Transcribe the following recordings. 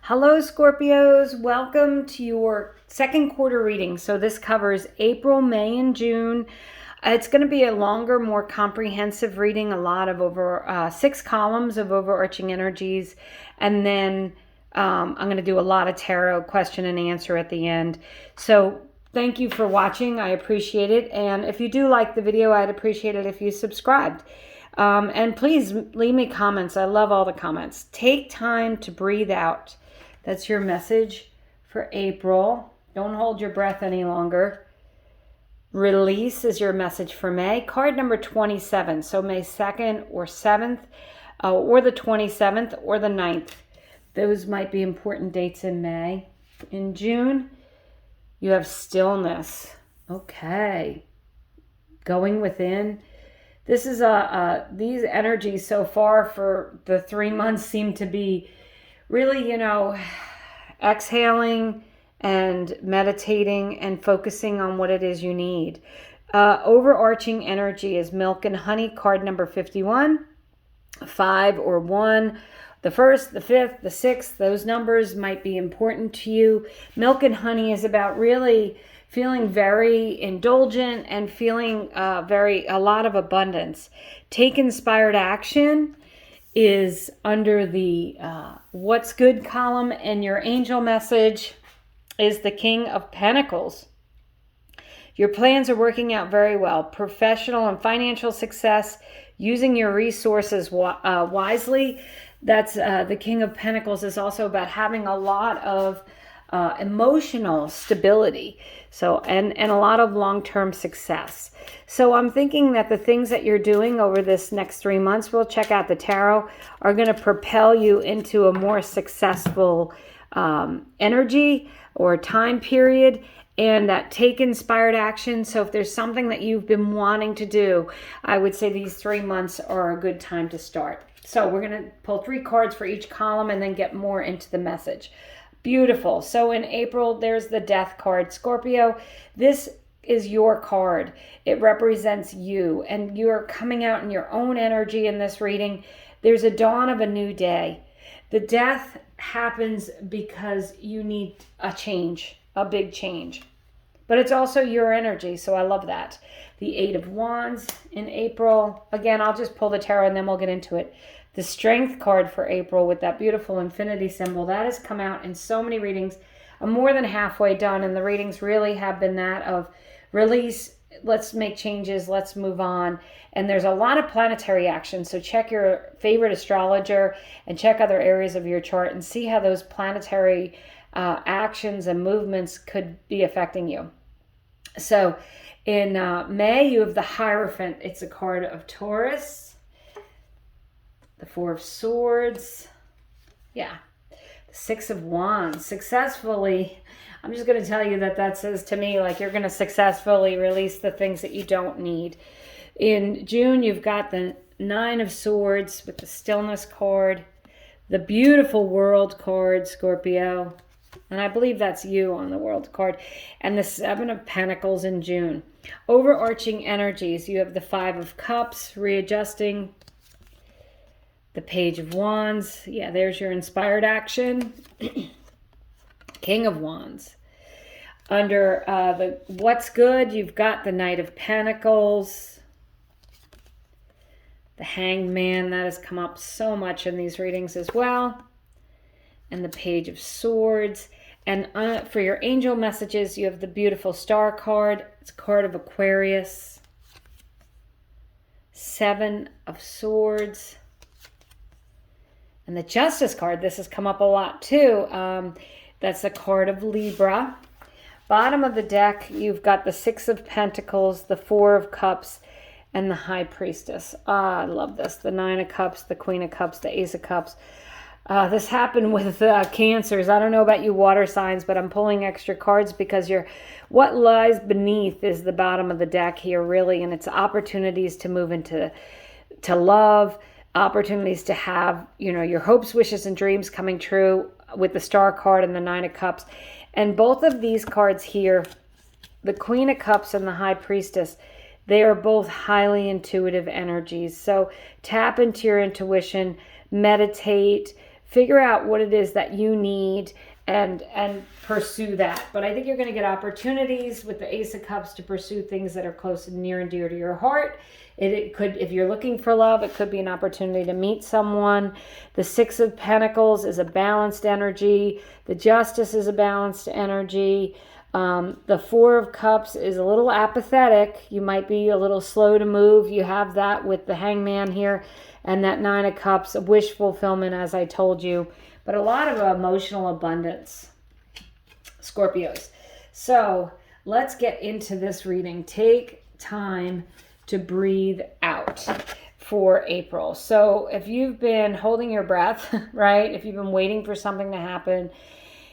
Hello, Scorpios. Welcome to your second quarter reading. So this covers April, May, and June. It's going to be a longer, more comprehensive reading, a lot of over 6 columns of overarching energies. And then I'm going to do a lot of tarot question and answer at the end. So thank you for watching. I appreciate it. And if you do like the video, I'd appreciate it if you subscribed. And please leave me comments. I love all the comments. Take time to breathe out. That's your message for April. Don't hold your breath any longer. Release is your message for May. Card number 27. So May 2nd or 7th, or the 27th or the 9th. Those might be important dates in May. In June, you have stillness. Okay. Going within. This is these energies so far for the 3 months seem to be really, exhaling and meditating and focusing on what it is you need. Overarching energy is milk and honey, card number 51, 5 or 1. The 1st, the 5th, the 6th, those numbers might be important to you. Milk and honey is about really feeling very indulgent and feeling a lot of abundance. Take inspired action is under the what's good column, and your angel message is the King of Pentacles. Your plans are working out very well. Professional and financial success, using your resources wisely. That's the King of Pentacles is also about having a lot of emotional stability, so and a lot of long-term success. So I'm thinking that the things that you're doing over this next 3 months, we'll check out the tarot, are going to propel you into a more successful energy or time period, and that take inspired action. So if there's something that you've been wanting to do, I would say these 3 months are a good time to start. So we're going to pull 3 cards for each column and then get more into the message. Beautiful. So in April, there's the Death card. Scorpio, this is your card. It represents you, and you're coming out in your own energy in this reading. There's a dawn of a new day. The death happens because you need a change, a big change. But it's also your energy, so I love that. The 8 of Wands in April. Again, I'll just pull the tarot and then we'll get into it. The Strength card for April with that beautiful infinity symbol. That has come out in so many readings. I'm more than halfway done, and the readings really have been that of release, let's make changes, let's move on. And there's a lot of planetary action, so check your favorite astrologer and check other areas of your chart and see how those planetary actions and movements could be affecting you. So in May, you have the Hierophant. It's a card of Taurus. The 4 of Swords. Yeah. The 6 of Wands. Successfully, I'm just going to tell you that says to me like you're going to successfully release the things that you don't need. In June, you've got the 9 of Swords with the Stillness card. The beautiful World card, Scorpio. And I believe that's you on the World card. And the 7 of Pentacles in June. Overarching energies. You have the 5 of Cups, readjusting. The Page of Wands. Yeah, there's your inspired action. King of Wands. Under the what's good, you've got the Knight of Pentacles. The Hanged Man, that has come up so much in these readings as well. And the Page of Swords. And for your angel messages, you have the beautiful Star card. It's a card of Aquarius. 7 of Swords. And the Justice card, this has come up a lot too. That's the card of Libra. Bottom of the deck, you've got the 6 of Pentacles, the 4 of Cups, and the High Priestess. I love this. The 9 of Cups, the Queen of Cups, the Ace of Cups. This happened with Cancers. I don't know about you water signs, but I'm pulling extra cards because what lies beneath is the bottom of the deck here, really, and it's opportunities to move into love, opportunities to have, your hopes, wishes, and dreams coming true with the Star card and the 9 of Cups. And both of these cards here, the Queen of Cups and the High Priestess, they are both highly intuitive energies. So tap into your intuition, meditate, figure out what it is that you need and pursue that. But I think you're going to get opportunities with the Ace of Cups to pursue things that are close and near and dear to your heart. It could, if you're looking for love, it could be an opportunity to meet someone. The Six of Pentacles is a balanced energy. The Justice is a balanced energy. The Four of Cups is a little apathetic. You might be a little slow to move. You have that with the Hangman here. And that Nine of Cups, wish fulfillment, as I told you. But a lot of emotional abundance, Scorpios. So let's get into this reading. Take time to breathe out for April. So if you've been holding your breath, right? If you've been waiting for something to happen,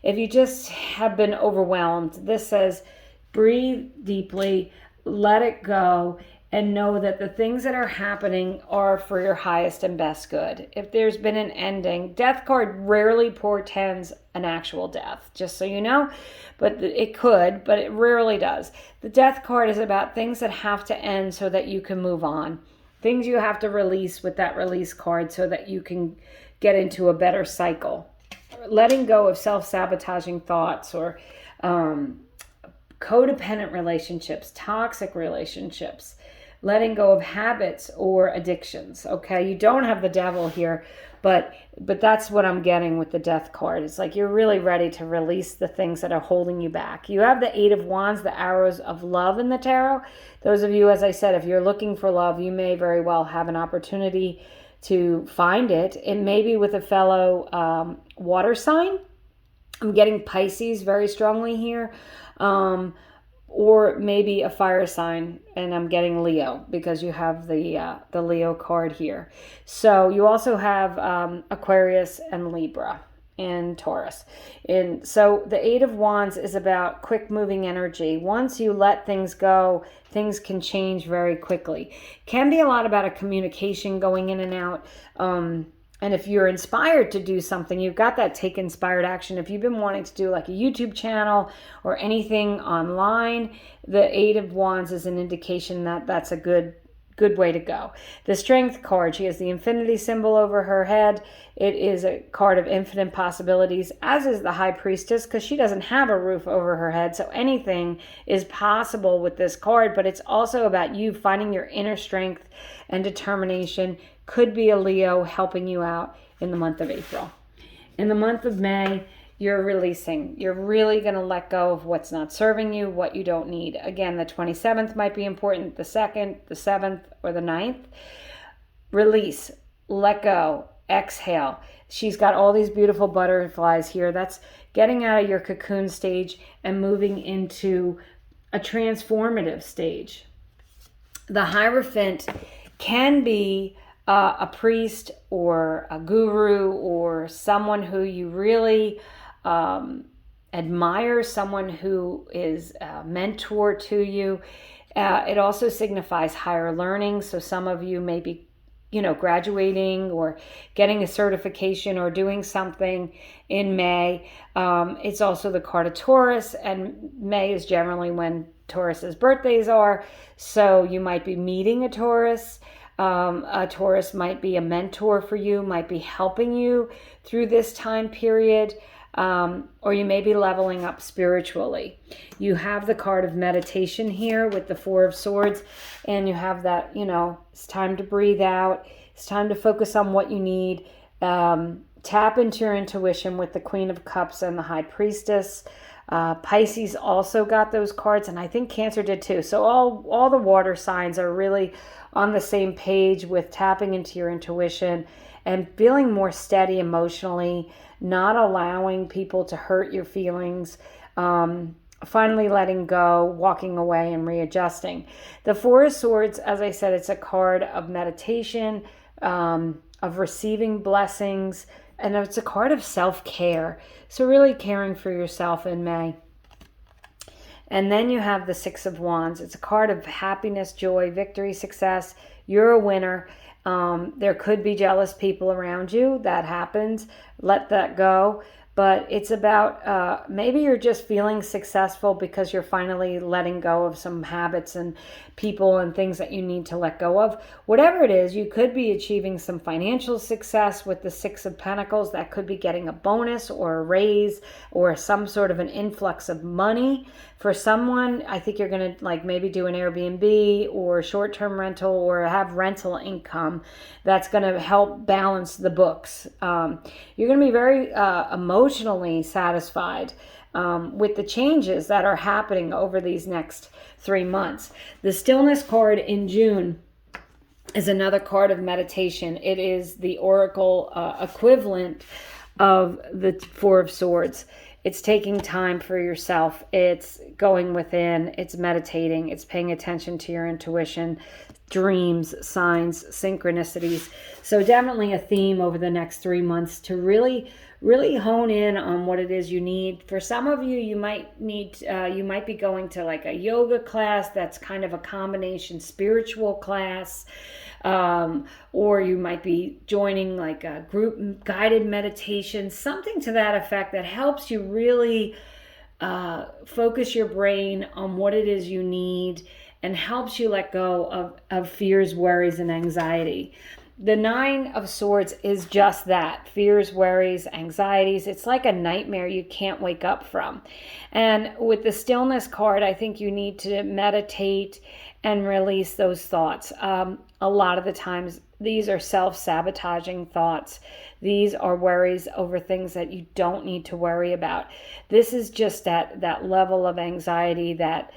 if you just have been overwhelmed, this says breathe deeply, let it go, and know that the things that are happening are for your highest and best good. If there's been an ending, death card rarely portends an actual death, just so you know, but it could, but it rarely does. The death card is about things that have to end so that you can move on. Things you have to release with that release card so that you can get into a better cycle. Letting go of self-sabotaging thoughts or codependent relationships, toxic relationships, letting go of habits or addictions. Okay, you don't have the devil here, but that's what I'm getting with the death card. It's like you're really ready to release the things that are holding you back. You have the Eight of Wands, the arrows of love in the tarot. Those of you, as I said, if you're looking for love, you may very well have an opportunity to find it. It may be with a fellow water sign. I'm getting Pisces very strongly here. Or maybe a fire sign, and I'm getting Leo because you have the Leo card here. So you also have Aquarius and Libra and Taurus. And so the Eight of Wands is about quick moving energy. Once you let things go, things can change very quickly. Can be a lot about a communication going in and out. And if you're inspired to do something, you've got that take inspired action. If you've been wanting to do like a YouTube channel or anything online, the Eight of Wands is an indication that that's a good way to go. The Strength card, she has the infinity symbol over her head. It is a card of infinite possibilities, as is the High Priestess, because she doesn't have a roof over her head. So anything is possible with this card, but it's also about you finding your inner strength and determination. Could be a Leo helping you out in the month of April. In the month of May, you're releasing. You're really going to let go of what's not serving you, what you don't need. Again, the 27th might be important, the 2nd, the 7th, or the 9th. Release, let go, exhale. She's got all these beautiful butterflies here. That's getting out of your cocoon stage and moving into a transformative stage. The Hierophant can be a priest or a guru or someone who you really admire, someone who is a mentor to you. It also signifies higher learning. So some of you may be, graduating or getting a certification or doing something in May. It's also the card of Taurus, and May is generally when Taurus's birthdays are. So you might be meeting a Taurus. A Taurus might be a mentor for you, might be helping you through this time period, or you may be leveling up spiritually. You have the card of meditation here with the Four of Swords, and you have that, it's time to breathe out. It's time to focus on what you need. Tap into your intuition with the Queen of Cups and the High Priestess. Pisces also got those cards, and I think Cancer did too. So all the water signs are really on the same page with tapping into your intuition and feeling more steady emotionally, not allowing people to hurt your feelings, finally letting go, walking away, and readjusting. The Four of Swords, as I said, it's a card of meditation, of receiving blessings, and it's a card of self-care. So really caring for yourself in May. And then you have the Six of Wands. It's a card of happiness, joy, victory, success. You're a winner. There could be jealous people around you. That happens. Let that go. but it's about maybe you're just feeling successful because you're finally letting go of some habits and people and things that you need to let go of. Whatever it is, you could be achieving some financial success with the Six of Pentacles. That could be getting a bonus or a raise or some sort of an influx of money. For someone, I think you're going to like maybe do an Airbnb or short-term rental or have rental income that's going to help balance the books. You're going to be very emotionally satisfied with the changes that are happening over these next 3 months. The Stillness card in June is another card of meditation. It is the Oracle equivalent of the Four of Swords. It's taking time for yourself. It's going within. It's meditating. It's paying attention to your intuition, dreams, signs, synchronicities. So definitely a theme over the next 3 months to really hone in on what it is you need. For some of you, you might be going to like a yoga class that's kind of a combination spiritual class, or you might be joining like a group guided meditation, something to that effect that helps you really focus your brain on what it is you need and helps you let go of fears, worries, and anxiety. The Nine of Swords is just that. Fears, worries, anxieties. It's like a nightmare you can't wake up from. And with the Stillness card, I think you need to meditate and release those thoughts. A lot of the times, these are self-sabotaging thoughts. These are worries over things that you don't need to worry about. This is just that level of anxiety that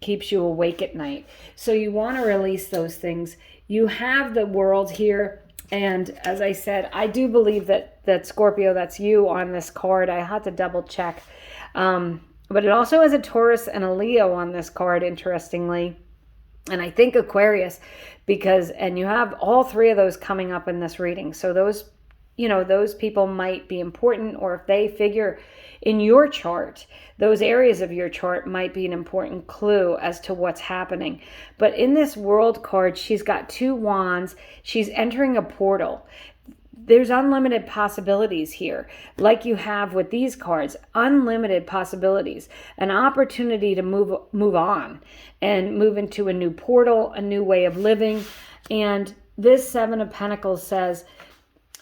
keeps you awake at night. So you want to release those things. You have the World here, and as I said, I do believe that Scorpio, that's you on this card. I had to double check. But it also has a Taurus and a Leo on this card, interestingly. And I think Aquarius, and you have all three of those coming up in this reading. So those people might be important, or if they figure in your chart, those areas of your chart might be an important clue as to what's happening. But in this World card, she's got 2 wands. She's entering a portal. There's unlimited possibilities here, like you have with these cards, unlimited possibilities, an opportunity to move on and move into a new portal, a new way of living. And this Seven of Pentacles says,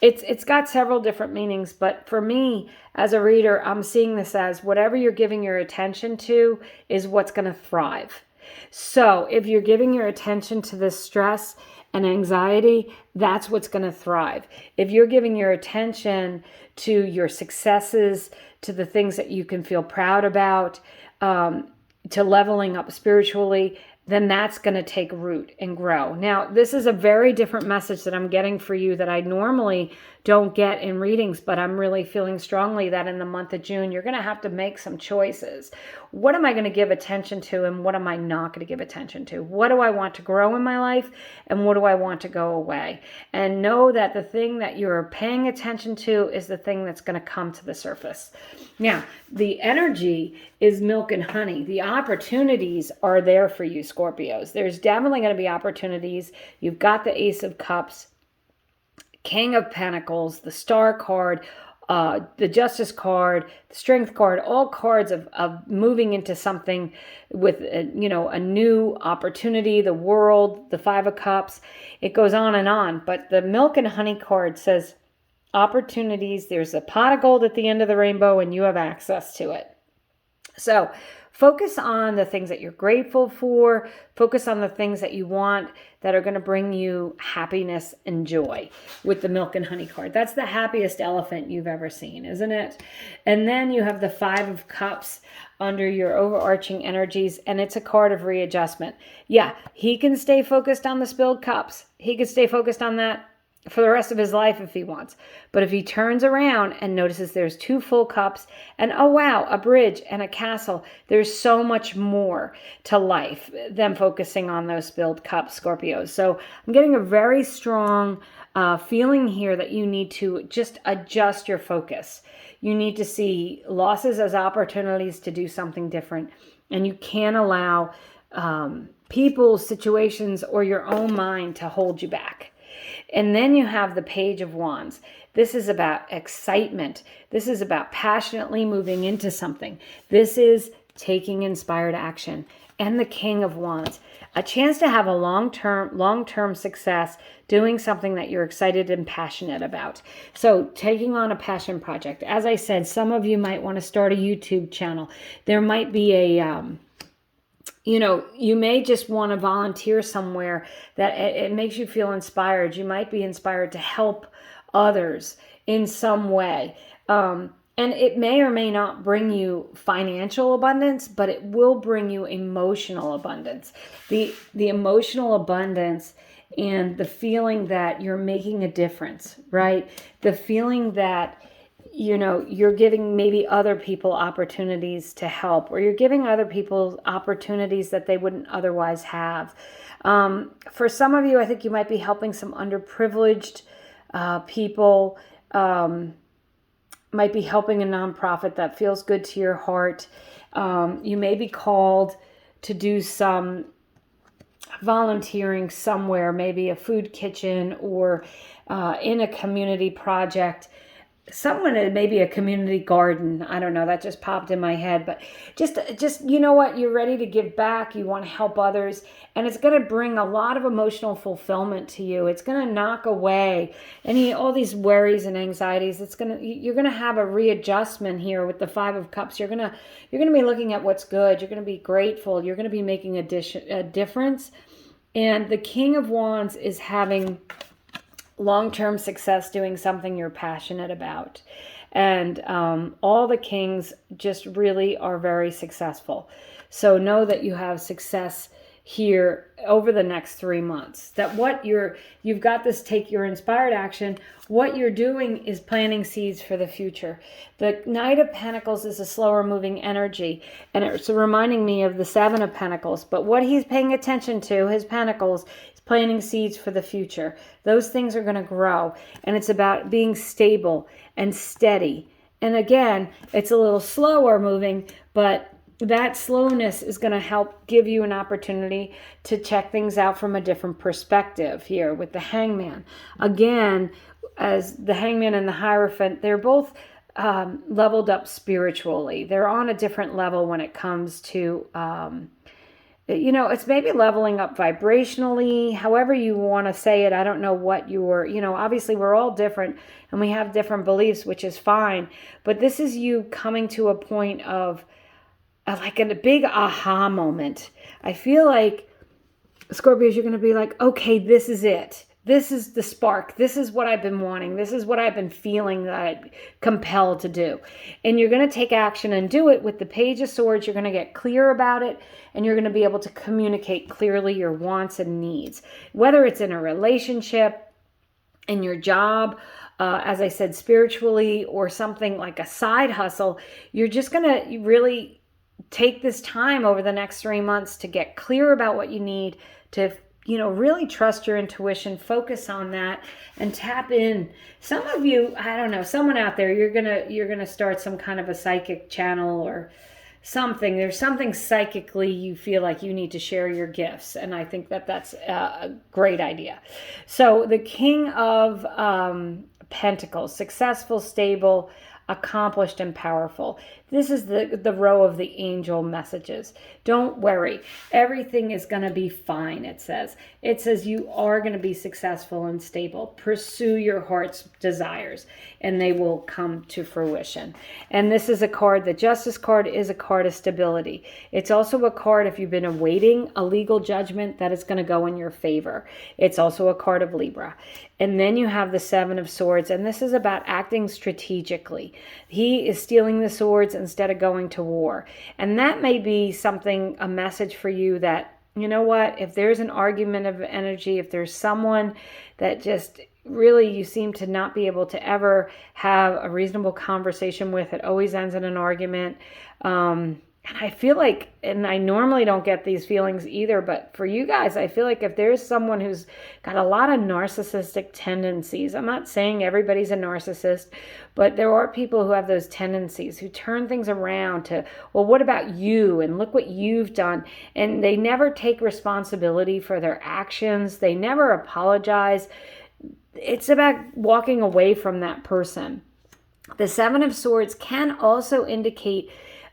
it's got several different meanings, but for me as a reader, I'm seeing this as whatever you're giving your attention to is what's going to thrive. So if you're giving your attention to this stress and anxiety, that's what's going to thrive. If you're giving your attention to your successes, to the things that you can feel proud about, to leveling up spiritually, then that's going to take root and grow. Now, this is a very different message that I'm getting for you that I normally don't get in readings, but I'm really feeling strongly that in the month of June, you're going to have to make some choices. What am I going to give attention to, and what am I not going to give attention to? What do I want to grow in my life, and what do I want to go away? And know that the thing that you're paying attention to is the thing that's going to come to the surface. Now, the energy is milk and honey. The opportunities are there for you, Scorpios. There's definitely going to be opportunities. You've got the Ace of Cups, King of Pentacles, the Star card, the Justice card, the Strength card, all cards of moving into something with a new opportunity, the World, the Five of Cups. It goes on and on. But the Milk and Honey card says opportunities. There's a pot of gold at the end of the rainbow, and you have access to it. So focus on the things that you're grateful for. Focus on the things that you want that are going to bring you happiness and joy with the Milk and Honey card. That's the happiest elephant you've ever seen, isn't it? And then you have the Five of Cups under your overarching energies, and it's a card of readjustment. Yeah, he can stay focused on the spilled cups. He can stay focused on that for the rest of his life if he wants. But if he turns around and notices there's 2 full cups and, oh wow, a bridge and a castle, there's so much more to life than focusing on those spilled cups, Scorpios. So I'm getting a very strong feeling here that you need to just adjust your focus. You need to see losses as opportunities to do something different. And you can't allow people, situations, or your own mind to hold you back. And then you have the Page of Wands. This is about excitement. This is about passionately moving into something. This is taking inspired action. And the King of Wands, a chance to have a long-term success doing something that you're excited and passionate about. So taking on a passion project. As I said, some of you might want to start a YouTube channel. There might be a you may just want to volunteer somewhere that it makes you feel inspired. You might be inspired to help others in some way. And it may or may not bring you financial abundance, but it will bring you emotional abundance. The emotional abundance and the feeling that you're making a difference, right? The feeling that you're giving maybe other people opportunities to help, or you're giving other people opportunities that they wouldn't otherwise have. For some of you, I think you might be helping some underprivileged people, might be helping a nonprofit that feels good to your heart. You may be called to do some volunteering somewhere, maybe a food kitchen or in a community project. Someone, maybe a community garden. I don't know. That just popped in my head. But just you know what? You're ready to give back. You want to help others. And it's going to bring a lot of emotional fulfillment to you. It's going to knock away all these worries and anxieties. You're going to have a readjustment here with the Five of Cups. You're going to be looking at what's good. You're going to be grateful. You're going to be making a difference. And the King of Wands is having long-term success doing something you're passionate about. And all the kings just really are very successful. So know that you have success here over the next 3 months. That you've got this take your inspired action. What you're doing is planting seeds for the future. The Knight of Pentacles is a slower moving energy, and it's reminding me of the Seven of Pentacles. But what he's paying attention to, his pentacles, planting seeds for the future. Those things are going to grow, and it's about being stable and steady. And again, it's a little slower moving, but that slowness is going to help give you an opportunity to check things out from a different perspective here with the Hangman. Again, as the Hangman and the Hierophant, they're both leveled up spiritually. They're on a different level when it comes to it's maybe leveling up vibrationally, however you want to say it. I don't know what obviously we're all different and we have different beliefs, which is fine. But this is you coming to a point of like a big aha moment. I feel like, Scorpios, you're going to be like, okay, this is it. This is the spark. This is what I've been wanting. This is what I've been feeling that I'm compelled to do. And you're going to take action and do it with the Page of Swords. You're going to get clear about it, and you're going to be able to communicate clearly your wants and needs. Whether it's in a relationship, in your job, as I said, spiritually, or something like a side hustle, you're just going to really take this time over the next 3 months to get clear about what you need, to really trust your intuition, focus on that, and tap in. Some of you, I don't know, someone out there, you're gonna start some kind of a psychic channel or something. There's something psychically you feel like you need to share your gifts, and I think that's a great idea. So the King of Pentacles, successful, stable, accomplished, and powerful. This is the row of the angel messages. Don't worry. Everything is going to be fine, it says. It says you are going to be successful and stable. Pursue your heart's desires, and they will come to fruition. And this is a card, the Justice card is a card of stability. It's also a card, if you've been awaiting a legal judgment, that is going to go in your favor. It's also a card of Libra. And then you have the Seven of Swords, and this is about acting strategically. He is stealing the swords instead of going to war. And that may be something, a message for you that, you know what, if there's an argument of energy, if there's someone that just really you seem to not be able to ever have a reasonable conversation with, it always ends in an argument. And I feel like, and I normally don't get these feelings either, but for you guys, I feel like if there's someone who's got a lot of narcissistic tendencies, I'm not saying everybody's a narcissist, but there are people who have those tendencies, who turn things around to, well, what about you? And look what you've done. And they never take responsibility for their actions. They never apologize. it's about walking away from that person. The Seven of Swords can also indicate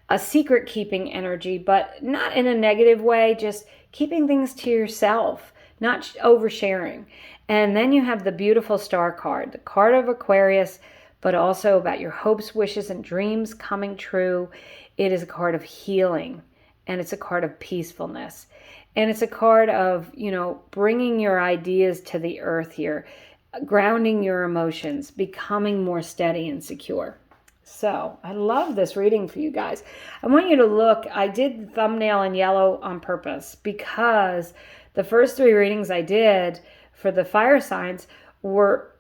a secret keeping energy, but not in a negative way, just keeping things to yourself, not oversharing. And then you have the beautiful Star card, the card of Aquarius, but also about your hopes, wishes, and dreams coming true. It is a card of healing, and it's a card of peacefulness. And it's a card of, bringing your ideas to the earth here, grounding your emotions, becoming more steady and secure. So I love this reading for you guys. I want you to look. I did the thumbnail in yellow on purpose because the first 3 readings I did for the fire signs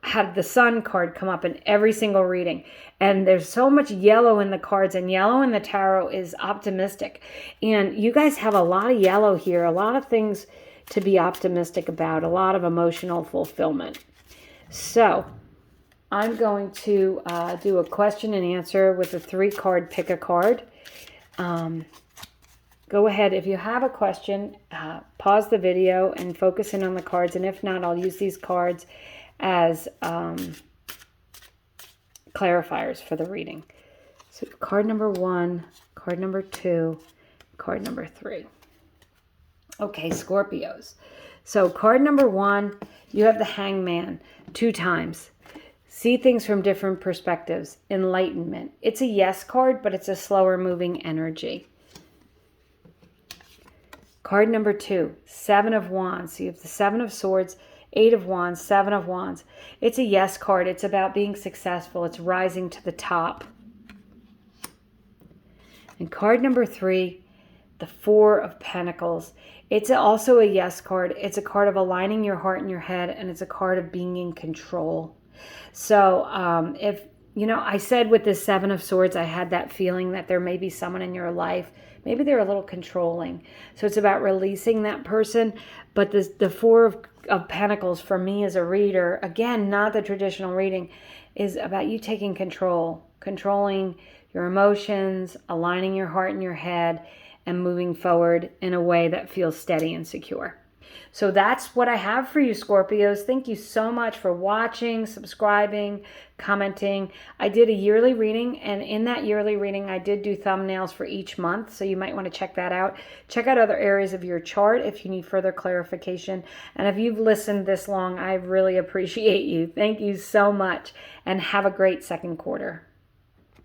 had the sun card come up in every single reading. And there's so much yellow in the cards, and yellow in the tarot is optimistic. And you guys have a lot of yellow here, a lot of things to be optimistic about, a lot of emotional fulfillment. So I'm going to do a question and answer with a 3-card pick a card. Go ahead. If you have a question, pause the video and focus in on the cards. And if not, I'll use these cards as clarifiers for the reading. So card number 1, card number 2, card number 3. Okay, Scorpios. So card number 1, you have the Hangman 2 times. See things from different perspectives. Enlightenment. It's a yes card, but it's a slower moving energy. Card number 2, 7 of Wands. So you have the 7 of Swords, 8 of Wands, 7 of Wands. It's a yes card. It's about being successful. It's rising to the top. And card number 3, the 4 of Pentacles. It's also a yes card. It's a card of aligning your heart and your head, and it's a card of being in control. So I said with this 7 of Swords, I had that feeling that there may be someone in your life. Maybe they're a little controlling. So it's about releasing that person. But the 4 of Pentacles for me as a reader, again, not the traditional reading, is about you taking control, controlling your emotions, aligning your heart and your head, and moving forward in a way that feels steady and secure. So that's what I have for you, Scorpios. Thank you so much for watching, subscribing, commenting. I did a yearly reading, and in that yearly reading, I did do thumbnails for each month, so you might want to check that out. Check out other areas of your chart if you need further clarification. And if you've listened this long, I really appreciate you. Thank you so much, and have a great second quarter.